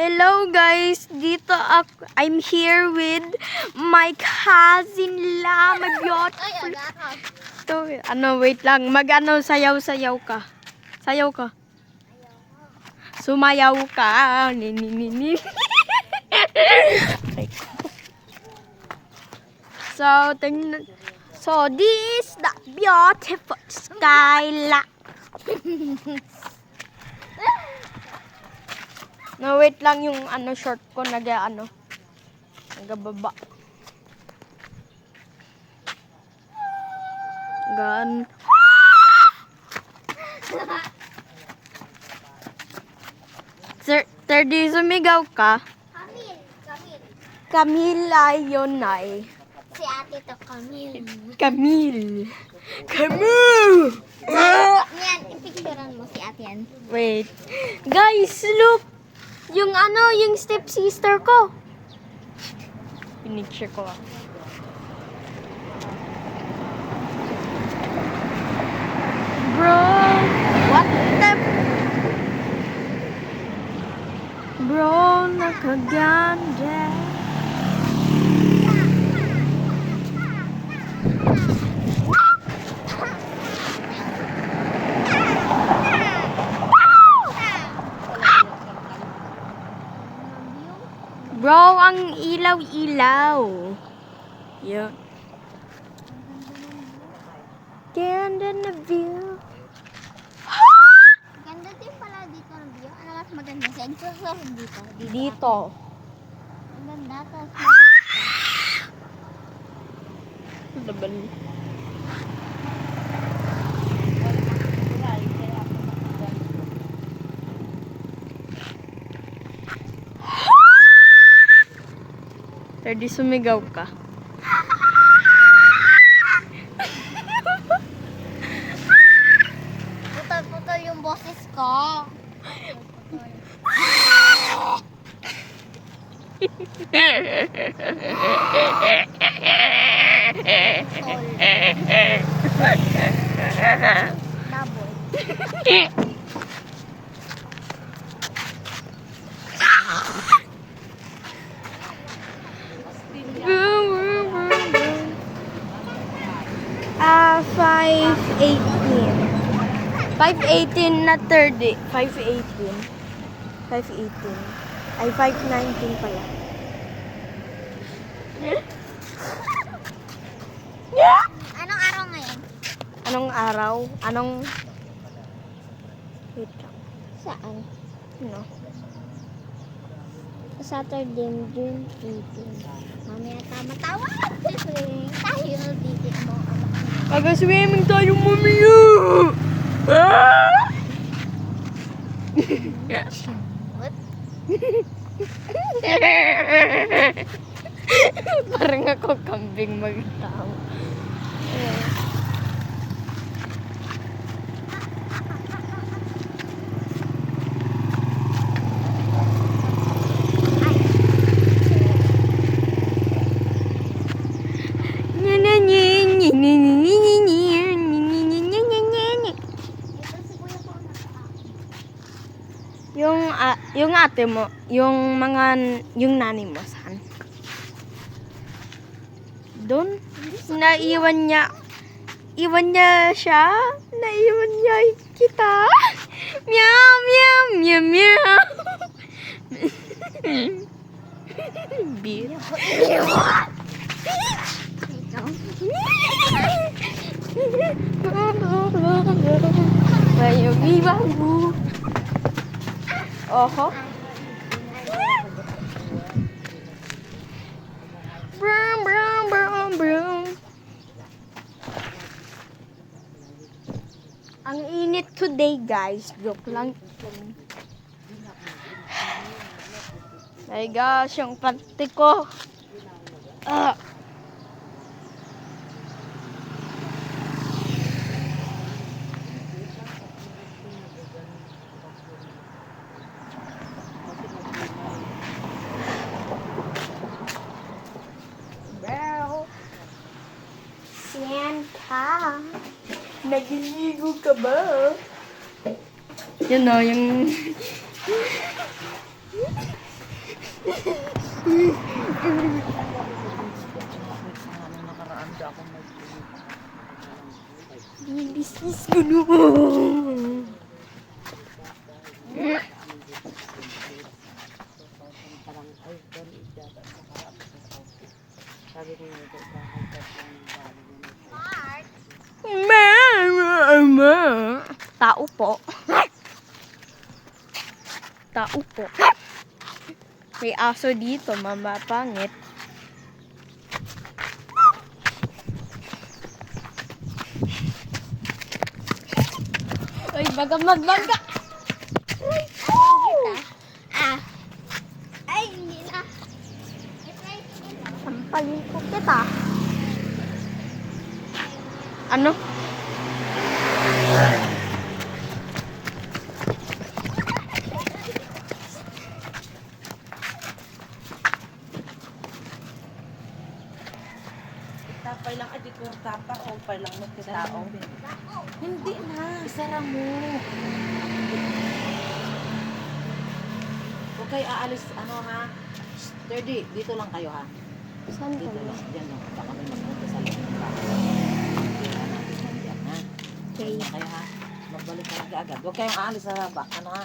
Hello guys, dito ako. I'm here with my cousin La, my beautiful. Ito, wait lang. Sayaw-sayaw ka. Sayaw ka. Sumayaw ka. Ni. So, this is the beautiful skyline. No, wait lang yung short ko nagababa. Gan. Thirdy, sumigaw ka. Camille yun ay. Si ate to, Camille. Camille. Yan, ipicturean mo si ate yan. Wait. Guys, look. Yung stepsister ko. Pinicture ko. Bro, what the... Bro, nakaganda. Bro, ang ilaw-ilaw. Yun. Ganda na view. Ganda din pala dito ng view. Ano mas maganda siya? Dito. Dito. Ang ganda to. Laban. Di sumigaw ka. Putol-putol yung boses ko. Double. Boom. 5:18. 5:18 na 30. 5:18. 5:18. Ay, 5:19 pala. Anong araw ngayon? Anong araw? Wait lang. Saan? No. Saturday, June 18. Mamaya tama-tawa. Tayo dito mo. Mag-swimming tayo mamaya! What? Parang ako kambing magtao. Yung ate mo, yung nanay mo, saan? Doon? Naiwan niya siya? Naiwan niya kita? Meow, meow, meow, meow. Beer. Bayo, bibahu. Oho. Brum. Ang init today, guys. Joke lang. Ay gosh, yung pante ko. Santa. Nagiligo ka ba? Yun o, yung... Nakaraan siya akong Bilis ko no. sabi ko nga ito, Tao po. Tao po. May aso dito, mama pangit. Ay, baga magbaga. Ah. Ay, hindi na. Sampalin ko kita. Ano? tapay lang, ay dito yung tapa, o pay lang mo kitao. Hindi na, isara mo. Huwag kayo aalis, ano ha? Sturdy, dito lang kayo ha. Saan ka Dito na? lang, dyan lang. Baka may magpunta sa loob ng tapa. Kaya natin nandiyan ha. Okay. Dyan lang kayo ha. Magbalik ka lang agad. Huwag kayong aalis sa bak. Ano ha?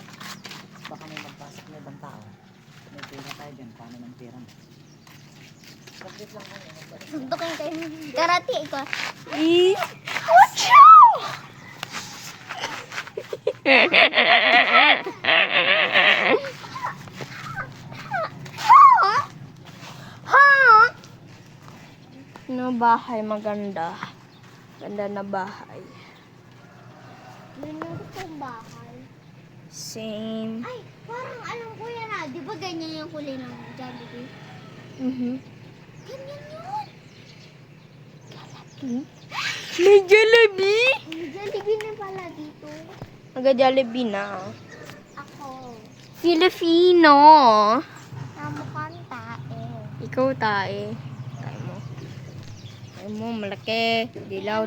Baka may magpasok na ibang tao. May pera tayo dyan. Paano ng pera mo? Saglit lang kayo. Magbalik. Suntukin kayo. Karate ko. Wacho! No bahay maganda. Ganda na bahay. Yun yung gustong bahay. Same. Ay, parang alam ko yan ah. Di ba ganyan yung kulay ng Jollibee? Ganyan yun. May Jollibee? May Jollibee na pala dito. Mag-Jollibee na. Ako. Filipino. Namukhang tae. Ikaw tae. Tae mo. Tae mo, malaki. Dilaw